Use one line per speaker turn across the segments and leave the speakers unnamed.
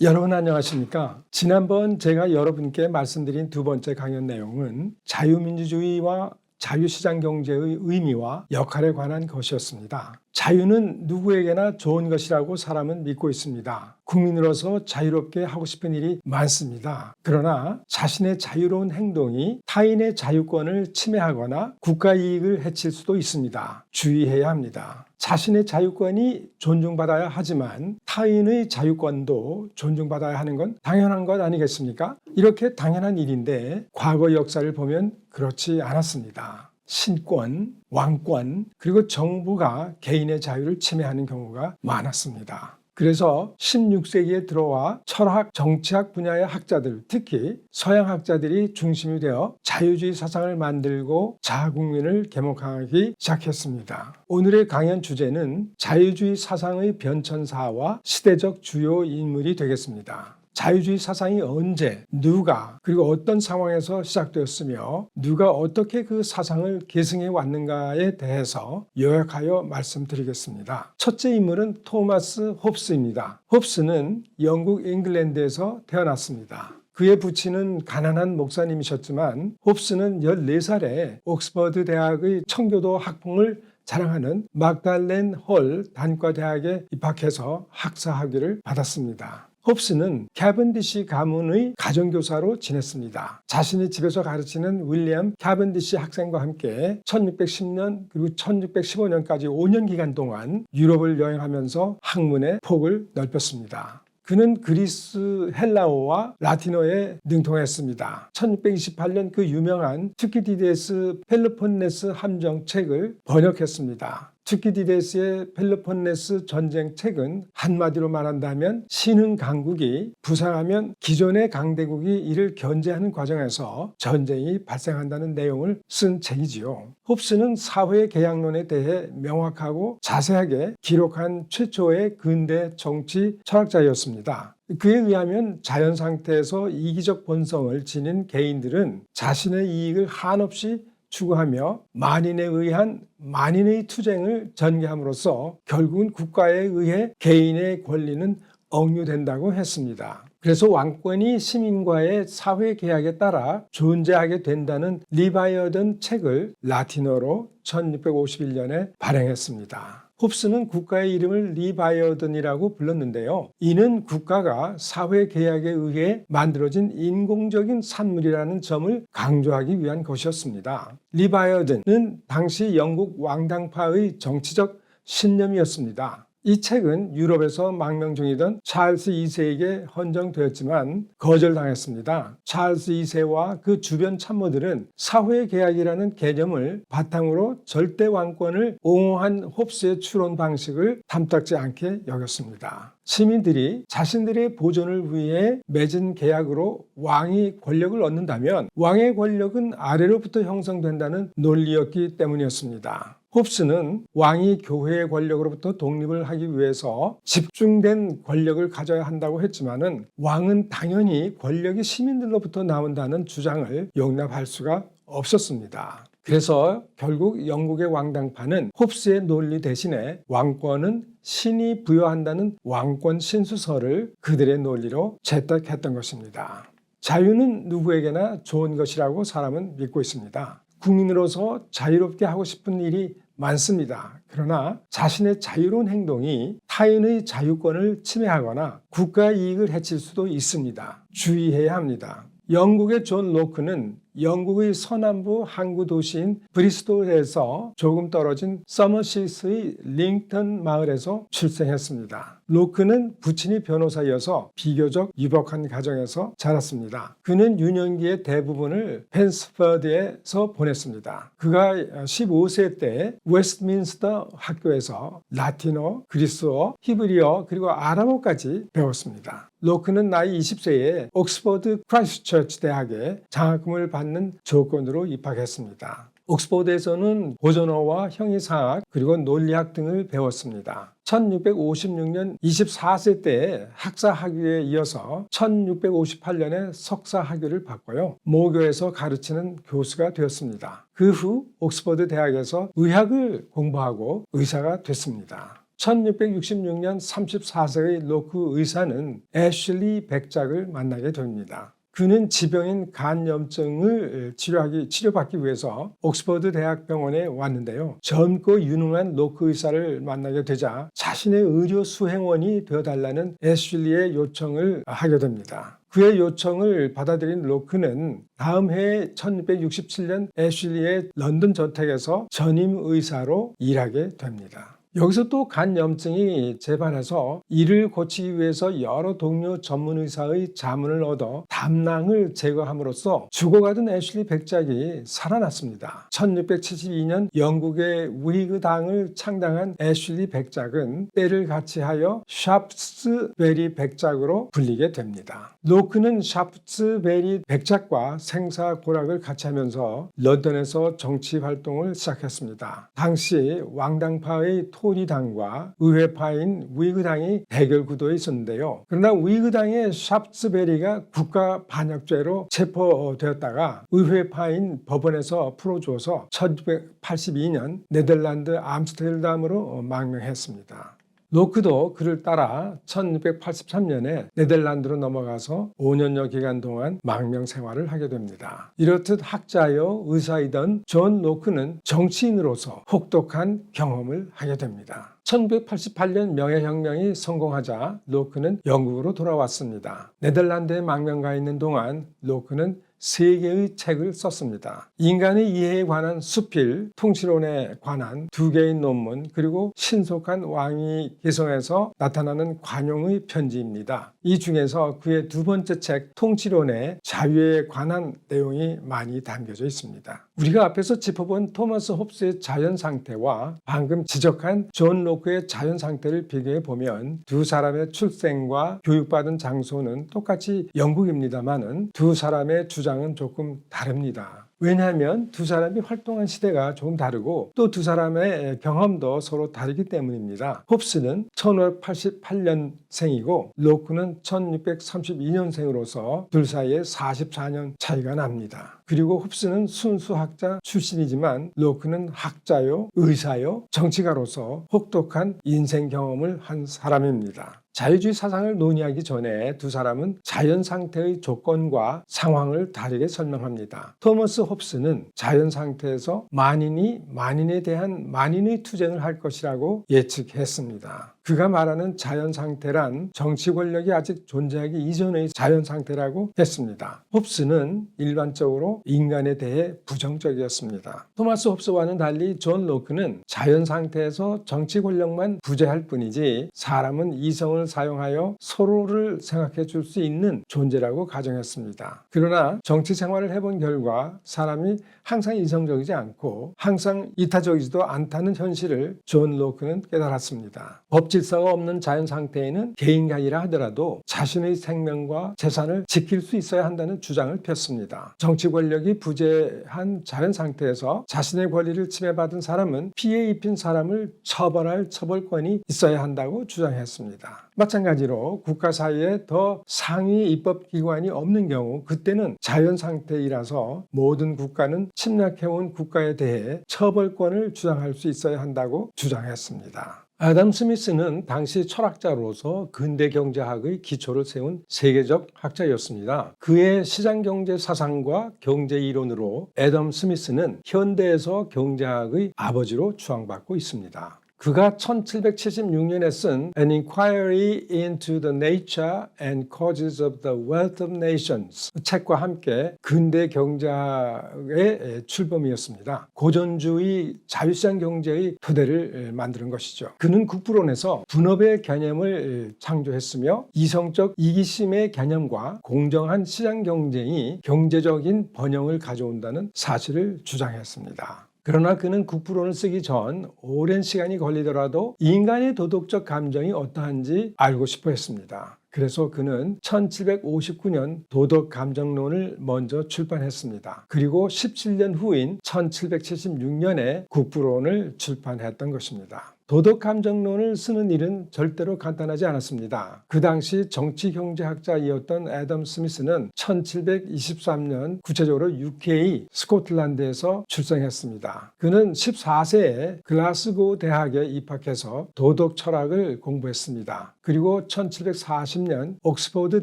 여러분 안녕하십니까? 지난번 제가 여러분께 말씀드린 두 번째 강연 내용은 자유민주주의와 자유시장 경제의 의미와 역할에 관한 것이었습니다. 자유는 누구에게나 좋은 것이라고 사람은 믿고 있습니다. 국민으로서 자유롭게 하고 싶은 일이 많습니다. 그러나 자신의 자유로운 행동이 타인의 자유권을 침해하거나 국가 이익을 해칠 수도 있습니다. 주의해야 합니다. 자신의 자유권이 존중받아야 하지만 타인의 자유권도 존중받아야 하는 건 당연한 것 아니겠습니까? 이렇게 당연한 일인데 과거 역사를 보면 그렇지 않았습니다. 신권, 왕권, 그리고 정부가 개인의 자유를 침해하는 경우가 많았습니다. 그래서 16세기에 들어와 철학, 정치학 분야의 학자들, 특히 서양 학자들이 중심이 되어 자유주의 사상을 만들고 자국민을 계몽하기 시작했습니다. 오늘의 강연 주제는 자유주의 사상의 변천사와 시대적 주요 인물이 되겠습니다. 자유주의 사상이 언제, 누가, 그리고 어떤 상황에서 시작되었으며 누가 어떻게 그 사상을 계승해 왔는가에 대해서 요약하여 말씀드리겠습니다. 첫째 인물은 토마스 홉스입니다. 홉스는 영국 잉글랜드에서 태어났습니다. 그의 부친은 가난한 목사님이셨지만 홉스는 14살에 옥스퍼드 대학의 청교도 학풍을 자랑하는 막달렌 홀 단과대학에 입학해서 학사 학위를 받았습니다. 홉스는 캐벤디시 가문의 가정교사로 지냈습니다. 자신이 집에서 가르치는 윌리엄 캐벤디시 학생과 함께 1610년 그리고 1615년까지 5년 기간 동안 유럽을 여행하면서 학문의 폭을 넓혔습니다. 그는 그리스, 헬라어와 라틴어에 능통했습니다. 1628년 그 유명한 투키디데스 펠로폰네스 함정 책을 번역했습니다. 투키디데스의 펠로폰네스 전쟁 책은 한마디로 말한다면 신흥 강국이 부상하면 기존의 강대국이 이를 견제하는 과정에서 전쟁이 발생한다는 내용을 쓴 책이지요. 홉스는 사회 계약론에 대해 명확하고 자세하게 기록한 최초의 근대 정치 철학자였습니다. 그에 의하면 자연 상태에서 이기적 본성을 지닌 개인들은 자신의 이익을 한없이 추구하며 만인에 의한 만인의 투쟁을 전개함으로써 결국은 국가에 의해 개인의 권리는 억류된다고 했습니다. 그래서 왕권이 시민과의 사회 계약에 따라 존재하게 된다는 리바이어든 책을 라틴어로 1651년에 발행했습니다. 홉스는 국가의 이름을 리바이어든이라고 불렀는데요. 이는 국가가 사회 계약에 의해 만들어진 인공적인 산물이라는 점을 강조하기 위한 것이었습니다. 리바이어든은 당시 영국 왕당파의 정치적 신념이었습니다. 이 책은 유럽에서 망명 중이던 찰스 2세에게 헌정되었지만 거절당했습니다. 찰스 2세와 그 주변 참모들은 사회계약이라는 개념을 바탕으로 절대 왕권을 옹호한 홉스의 추론 방식을 탐탁지 않게 여겼습니다. 시민들이 자신들의 보존을 위해 맺은 계약으로 왕이 권력을 얻는다면 왕의 권력은 아래로부터 형성된다는 논리였기 때문이었습니다. 홉스는 왕이 교회의 권력으로부터 독립을 하기 위해서 집중된 권력을 가져야 한다고 했지만은 왕은 당연히 권력이 시민들로부터 나온다는 주장을 용납할 수가 없었습니다. 그래서 결국 영국의 왕당파는 홉스의 논리 대신에 왕권은 신이 부여한다는 왕권 신수설을 그들의 논리로 채택했던 것입니다. 자유는 누구에게나 좋은 것이라고 사람은 믿고 있습니다. 국민으로서 자유롭게 하고 싶은 일이 많습니다. 그러나 자신의 자유로운 행동이 타인의 자유권을 침해하거나 국가 이익을 해칠 수도 있습니다. 주의해야 합니다. 영국의 존 로크는 영국의 서남부 항구 도시인 브리스톨에서 조금 떨어진 서머시스의 링턴 마을에서 출생했습니다. 로크는 부친이 변호사이어서 비교적 유복한 가정에서 자랐습니다. 그는 유년기의 대부분을 펜스퍼드에서 보냈습니다. 그가 15세 때 웨스트민스터 학교에서 라틴어, 그리스어, 히브리어 그리고 아람어까지 배웠습니다. 로크는 나이 20세에 옥스퍼드 크라이스트처치 대학에 장학금을 받는 조건으로 입학했습니다. 옥스퍼드에서는 보존어와 형이상학 그리고 논리학 등을 배웠습니다. 1656년 24세 때에 학사 학위에 이어서 1658년에 석사 학위를 받고요. 모교에서 가르치는 교수가 되었습니다. 그 후 옥스퍼드 대학에서 의학을 공부하고 의사가 됐습니다. 1666년 34세의 로크 의사는 애슐리 백작을 만나게 됩니다. 그는 지병인 간염증을 치료받기 위해서 옥스퍼드 대학병원에 왔는데요. 젊고 유능한 로크 의사를 만나게 되자 자신의 의료 수행원이 되어달라는 애슐리의 요청을 하게 됩니다. 그의 요청을 받아들인 로크는 다음 해 1667년 애슐리의 런던 저택에서 전임 의사로 일하게 됩니다. 여기서 또 간염증이 재발해서 이를 고치기 위해서 여러 동료 전문의사의 자문을 얻어 담낭을 제거함으로써 죽어가던 애슐리 백작이 살아났습니다. 1672년 영국의 위그당을 창당한 애슐리 백작은 때를 같이하여 샤프트베리 백작으로 불리게 됩니다. 로크는 샤프트베리 백작과 생사고락을 같이 하면서 런던에서 정치 활동을 시작했습니다. 당시 왕당파의 토리당과 의회파인 위그당이 대결 구도에 있었는데요. 그러나 위그당의 샤프트베리가 국가 반역죄로 체포되었다가 의회파인 법원에서 풀어주어서 1682년 네덜란드 암스테르담으로 망명했습니다. 로크도 그를 따라 1683년에 네덜란드로 넘어가서 5년여 기간 동안 망명 생활을 하게 됩니다. 이렇듯 학자여 의사이던 존 로크는 정치인으로서 혹독한 경험을 하게 됩니다. 1988년 명예혁명이 성공하자 로크는 영국으로 돌아왔습니다. 네덜란드에 망명가 있는 동안 로크는 3개의 책을 썼습니다. 인간의 이해에 관한 수필, 통치론에 관한 2개의 논문, 그리고 신속한 왕위 개성에서 나타나는 관용의 편지입니다. 이 중에서 그의 2번째 책, 통치론의 자유에 관한 내용이 많이 담겨져 있습니다. 우리가 앞에서 짚어본 토마스 홉스의 자연 상태와 방금 지적한 존 로크의 자연 상태를 비교해 보면 두 사람의 출생과 교육받은 장소는 똑같이 영국입니다만은 두 사람의 주장은 조금 다릅니다. 왜냐하면 두 사람이 활동한 시대가 조금 다르고 또 두 사람의 경험도 서로 다르기 때문입니다. 홉스는 1588년생이고 로크는 1632년생으로서 둘 사이에 44년 차이가 납니다. 그리고 홉스는 순수학자 출신이지만 로크는 학자요, 의사요, 정치가로서 혹독한 인생 경험을 한 사람입니다. 자유주의 사상을 논의하기 전에 두 사람은 자연 상태의 조건과 상황을 다르게 설명합니다. 토머스 홉스는 자연 상태에서 만인이 만인에 대한 만인의 투쟁을 할 것이라고 예측했습니다. 그가 말하는 자연 상태란 정치 권력이 아직 존재하기 이전의 자연 상태라고 했습니다. 홉스는 일반적으로 인간에 대해 부정적이었습니다. 토마스 홉스와는 달리 존 로크는 자연 상태에서 정치 권력만 부재할 뿐이지 사람은 이성을 사용하여 서로를 생각해 줄 수 있는 존재라고 가정했습니다. 그러나 정치 생활을 해본 결과 사람이 항상 이성적이지 않고 항상 이타적이지도 않다는 현실을 존 로크는 깨달았습니다. 법 질서가 없는 자연 상태에는 개인간이라 하더라도 자신의 생명과 재산을 지킬 수 있어야 한다는 주장을 폈습니다. 정치 권력이 부재한 자연 상태에서 자신의 권리를 침해받은 사람은 피해 입힌 사람을 처벌할 처벌권이 있어야 한다고 주장했습니다. 마찬가지로 국가 사이에 더 상위 입법기관이 없는 경우 그때는 자연 상태이라서 모든 국가는 침략해온 국가에 대해 처벌권을 주장할 수 있어야 한다고 주장했습니다. 아담 스미스는 당시 철학자로서 근대 경제학의 기초를 세운 세계적 학자였습니다. 그의 시장경제 사상과 경제 이론으로 애덤 스미스는 현대에서 경제학의 아버지로 추앙받고 있습니다. 그가 1776년에 쓴 An Inquiry into the Nature and Causes of the Wealth of Nations 책과 함께 근대 경제학의 출범이었습니다. 고전주의 자유시장 경제의 토대를 만드는 것이죠. 그는 국부론에서 분업의 개념을 창조했으며 이성적 이기심의 개념과 공정한 시장 경쟁이 경제적인 번영을 가져온다는 사실을 주장했습니다. 그러나 그는 국부론을 쓰기 전 오랜 시간이 걸리더라도 인간의 도덕적 감정이 어떠한지 알고 싶어 했습니다. 그래서 그는 1759년 도덕감정론을 먼저 출판했습니다. 그리고 17년 후인 1776년에 국부론을 출판했던 것입니다. 도덕 감정론을 쓰는 일은 절대로 간단하지 않았습니다. 그 당시 정치 경제학자이었던 애덤 스미스는 1723년 구체적으로 UK 스코틀랜드에서 출생했습니다. 그는 14세에 글라스고 대학에 입학해서 도덕 철학을 공부했습니다. 그리고 1740년 옥스퍼드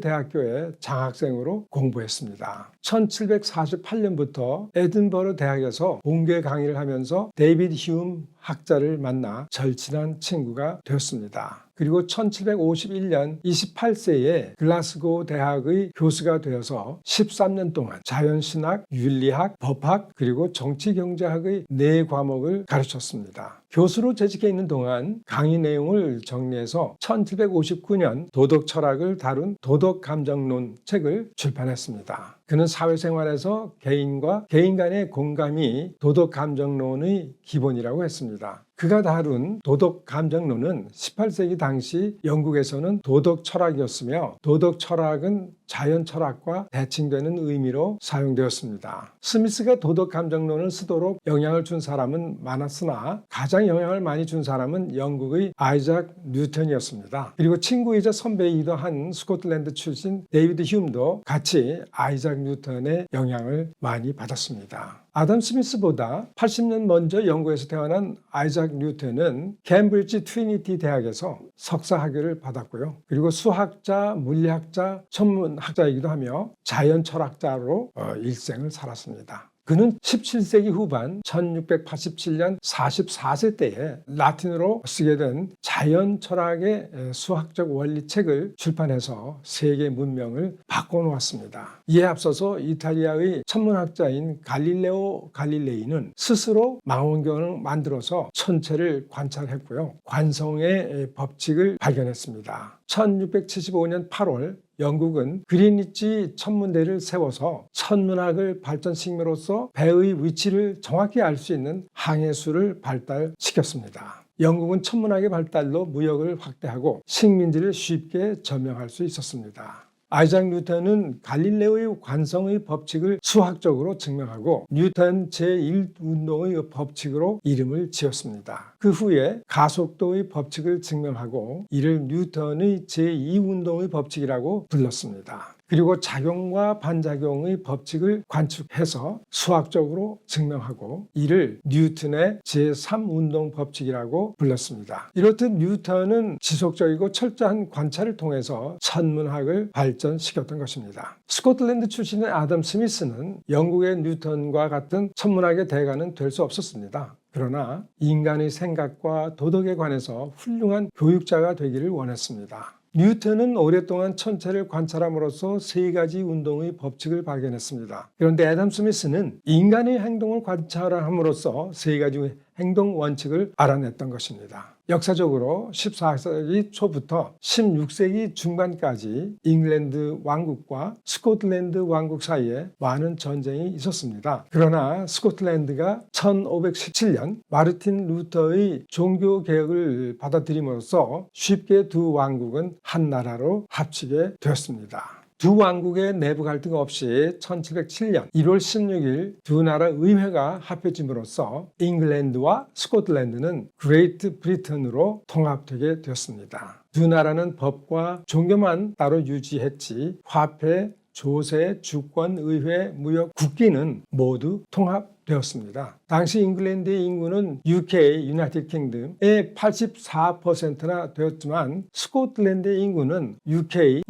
대학교에 장학생으로 공부했습니다. 1748년부터 에든버러 대학에서 공개 강의를 하면서 데이비드 휴움 학자를 만나 절친한 친구가 되었습니다. 그리고 1751년 28세에 글라스고 대학의 교수가 되어서 13년 동안 자연신학, 윤리학, 법학, 그리고 정치경제학의 4과목을 가르쳤습니다. 교수로 재직해 있는 동안 강의 내용을 정리해서 1759년 도덕 철학을 다룬 도덕감정론 책을 출판했습니다. 그는 사회생활에서 개인과 개인 간의 공감이 도덕감정론의 기본이라고 했습니다. 그가 다룬 도덕감정론은 18세기 당시 영국에서는 도덕철학이었으며 도덕철학은 자연철학과 대칭되는 의미로 사용되었습니다. 스미스가 도덕감정론을 쓰도록 영향을 준 사람은 많았으나 가장 영향을 많이 준 사람은 영국의 아이작 뉴턴이었습니다. 그리고 친구이자 선배이기도 한 스코틀랜드 출신 데이비드 휴움도 같이 아이작 뉴턴의 영향을 많이 받았습니다. 아담 스미스보다 80년 먼저 영국에서 태어난 아이작 뉴턴은 캠브리지 트리니티 대학에서 석사 학위를 받았고요. 그리고 수학자, 물리학자, 천문학자이기도 하며 자연철학자로 일생을 살았습니다. 그는 17세기 후반 1687년 44세 때에 라틴어로 쓰게 된 자연철학의 수학적 원리책을 출판해서 세계 문명을 바꿔놓았습니다. 이에 앞서서 이탈리아의 천문학자인 갈릴레오 갈릴레이는 스스로 망원경을 만들어서 천체를 관찰했고요. 관성의 법칙을 발견했습니다. 1675년 8월 영국은 그리니치 천문대를 세워서 천문학을 발전시킴으로써 배의 위치를 정확히 알 수 있는 항해술을 발달시켰습니다. 영국은 천문학의 발달로 무역을 확대하고 식민지를 쉽게 점령할 수 있었습니다. 아이작 뉴턴은 갈릴레오의 관성의 법칙을 수학적으로 증명하고 뉴턴 제1운동의 법칙으로 이름을 지었습니다. 그 후에 가속도의 법칙을 증명하고 이를 뉴턴의 제2운동의 법칙이라고 불렀습니다. 그리고 작용과 반작용의 법칙을 관측해서 수학적으로 증명하고 이를 뉴턴의 제3운동 법칙이라고 불렀습니다. 이렇듯 뉴턴은 지속적이고 철저한 관찰을 통해서 천문학을 발전시켰던 것입니다. 스코틀랜드 출신의 아담 스미스는 영국의 뉴턴과 같은 천문학의 대가는 될 수 없었습니다. 그러나 인간의 생각과 도덕에 관해서 훌륭한 교육자가 되기를 원했습니다. 뉴턴은 오랫동안 천체를 관찰함으로써 3가지 운동의 법칙을 발견했습니다. 그런데 애덤 스미스는 인간의 행동을 관찰함으로써 3가지 행동 원칙을 알아냈던 것입니다. 역사적으로 14세기 초부터 16세기 중반까지 잉글랜드 왕국과 스코틀랜드 왕국 사이에 많은 전쟁이 있었습니다. 그러나 스코틀랜드가 1517년 마르틴 루터의 종교개혁을 받아들임으로써 쉽게 두 왕국은 한 나라로 합치게 되었습니다. 두 왕국의 내부 갈등 없이 1707년 1월 16일 두 나라 의회가 합해짐으로써 잉글랜드와 스코틀랜드는 그레이트 브리튼으로 통합되게 되었습니다. 두 나라는 법과 종교만 따로 유지했지 화폐, 조세, 주권, 의회, 무역, 국기는 모두 통합되었습니다. 당시 잉글랜드의 인구는 UK, 유나이티드 킹덤의 84%나 되었지만 스코틀랜드의 인구는 UK의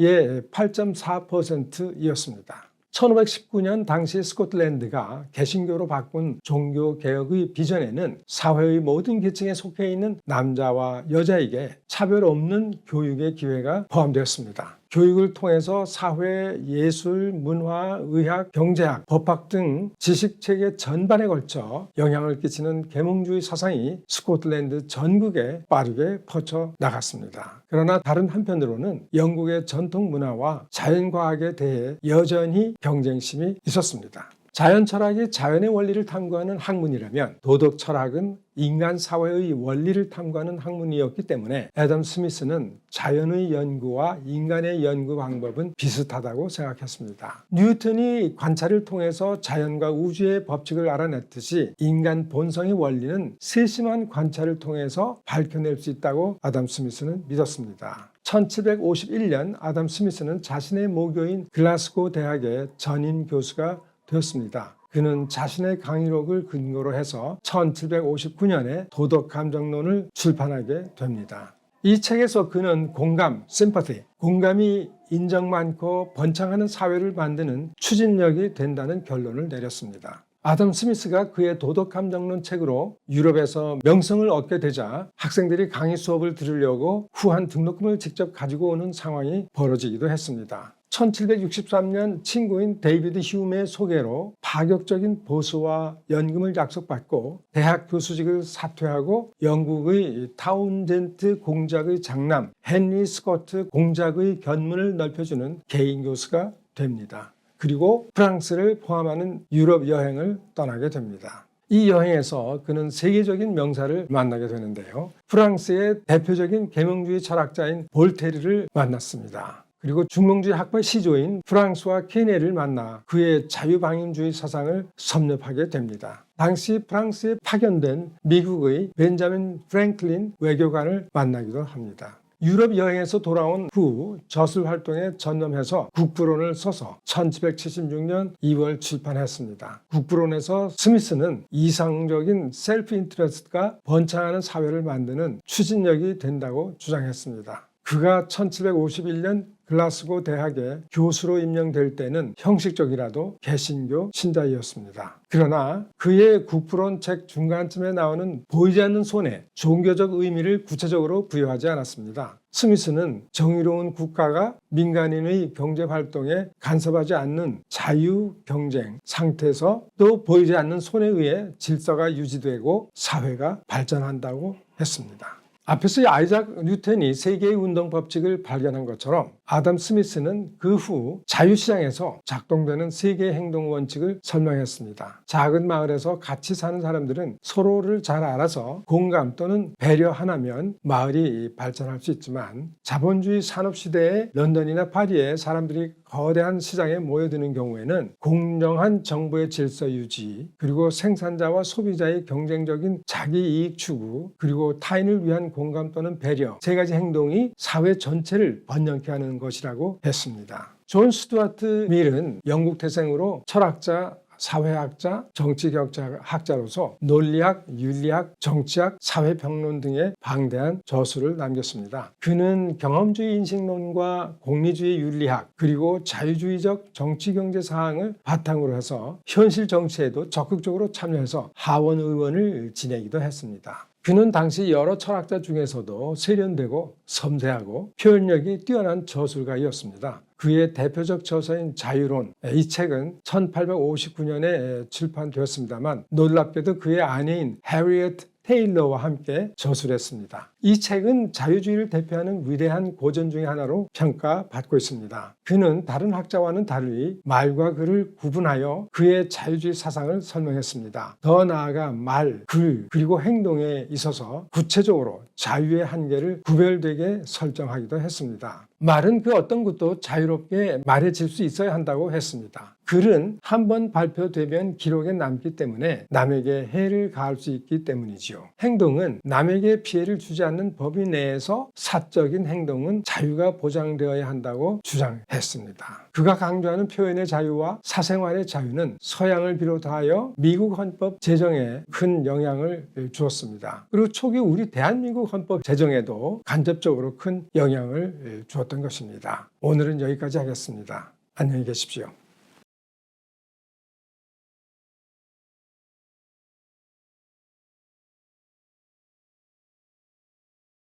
8.4%였습니다. 1519년 당시 스코틀랜드가 개신교로 바꾼 종교개혁의 비전에는 사회의 모든 계층에 속해 있는 남자와 여자에게 차별 없는 교육의 기회가 포함되었습니다. 교육을 통해서 사회, 예술, 문화, 의학, 경제학, 법학 등 지식체계 전반에 걸쳐 영향을 끼치는 계몽주의 사상이 스코틀랜드 전국에 빠르게 퍼져 나갔습니다. 그러나 다른 한편으로는 영국의 전통 문화와 자연과학에 대해 여전히 경쟁심이 있었습니다. 자연 철학이 자연의 원리를 탐구하는 학문이라면 도덕 철학은 인간 사회의 원리를 탐구하는 학문이었기 때문에 애덤 스미스는 자연의 연구와 인간의 연구 방법은 비슷하다고 생각했습니다. 뉴턴이 관찰을 통해서 자연과 우주의 법칙을 알아냈듯이 인간 본성의 원리는 세심한 관찰을 통해서 밝혀낼 수 있다고 아담 스미스는 믿었습니다. 1751년 아담 스미스는 자신의 모교인 글라스고 대학의 전임 교수가 되었습니다. 그는 자신의 강의록을 근거로 해서 1759년에 도덕감정론을 출판하게 됩니다. 이 책에서 그는 공감, sympathy, 공감이 인정 많고 번창하는 사회를 만드는 추진력이 된다는 결론을 내렸습니다. 아담 스미스가 그의 도덕감정론 책으로 유럽에서 명성을 얻게 되자 학생들이 강의 수업을 들으려고 후한 등록금을 직접 가지고 오는 상황이 벌어지기도 했습니다. 1763년 친구인 데이비드 휴메의 소개로 파격적인 보수와 연금을 약속받고 대학 교수직을 사퇴하고 영국의 타운젠트 공작의 장남 헨리 스코트 공작의 견문을 넓혀주는 개인 교수가 됩니다. 그리고 프랑스를 포함하는 유럽 여행을 떠나게 됩니다. 이 여행에서 그는 세계적인 명사를 만나게 되는데요. 프랑스의 대표적인 계몽주의 철학자인 볼테르를 만났습니다. 그리고 중몽주의 학파의 시조인 프랑스와 케네를 만나 그의 자유방임주의 사상을 섭렵하게 됩니다. 당시 프랑스에 파견된 미국의 벤자민 프랭클린 외교관을 만나기도 합니다. 유럽 여행에서 돌아온 후 저술 활동에 전념해서 국부론을 써서 1776년 2월 출판했습니다. 국부론에서 스미스는 이상적인 셀프 인트레스트가 번창하는 사회를 만드는 추진력이 된다고 주장했습니다. 그가 1751년 글라스고 대학의 교수로 임명될 때는 형식적이라도 개신교 신자이었습니다. 그러나 그의 국부론 책 중간쯤에 나오는 보이지 않는 손해, 종교적 의미를 구체적으로 부여하지 않았습니다. 스미스는 정의로운 국가가 민간인의 경제활동에 간섭하지 않는 자유경쟁 상태에서 또 보이지 않는 손에 의해 질서가 유지되고 사회가 발전한다고 했습니다. 앞에서 아이작 뉴턴이 세계의 운동 법칙을 발견한 것처럼 아담 스미스는 그 후 자유시장에서 작동되는 세계의 행동 원칙을 설명했습니다. 작은 마을에서 같이 사는 사람들은 서로를 잘 알아서 공감 또는 배려하나면 마을이 발전할 수 있지만 자본주의 산업시대의 런던이나 파리에 사람들이 거대한 시장에 모여드는 경우에는 공정한 정부의 질서 유지, 그리고 생산자와 소비자의 경쟁적인 자기이익 추구, 그리고 타인을 위한 공감 또는 배려, 세 가지 행동이 사회 전체를 번영케 하는 것이라고 했습니다. 존 스튜어트 밀은 영국 태생으로 철학자, 사회학자, 정치경제학자로서 논리학, 윤리학, 정치학, 사회평론 등의 방대한 저술을 남겼습니다. 그는 경험주의 인식론과 공리주의 윤리학 그리고 자유주의적 정치경제 사항을 바탕으로 해서 현실 정치에도 적극적으로 참여해서 하원 의원을 지내기도 했습니다. 그는 당시 여러 철학자 중에서도 세련되고 섬세하고 표현력이 뛰어난 저술가이었습니다. 그의 대표적 저서인 자유론, 이 책은 1859년에 출판되었습니다만 놀랍게도 그의 아내인 해리엇 테일러와 함께 저술했습니다. 이 책은 자유주의를 대표하는 위대한 고전 중의 하나로 평가받고 있습니다. 그는 다른 학자와는 달리 말과 글을 구분하여 그의 자유주의 사상을 설명했습니다. 더 나아가 말, 글, 그리고 행동에 있어서 구체적으로 자유의 한계를 구별되게 설정하기도 했습니다. 말은 그 어떤 것도 자유롭게 말해질 수 있어야 한다고 했습니다. 글은 한번 발표되면 기록에 남기 때문에 남에게 해를 가할 수 있기 때문이지요. 행동은 남에게 피해를 주지 않는 법인 내에서 사적인 행동은 자유가 보장되어야 한다고 주장했습니다. 그가 강조하는 표현의 자유와 사생활의 자유는 서양을 비롯하여 미국 헌법 제정에 큰 영향을 주었습니다. 그리고 초기 우리 대한민국 헌법 제정에도 간접적으로 큰 영향을 주었던 것입니다. 오늘은 여기까지 하겠습니다. 안녕히 계십시오.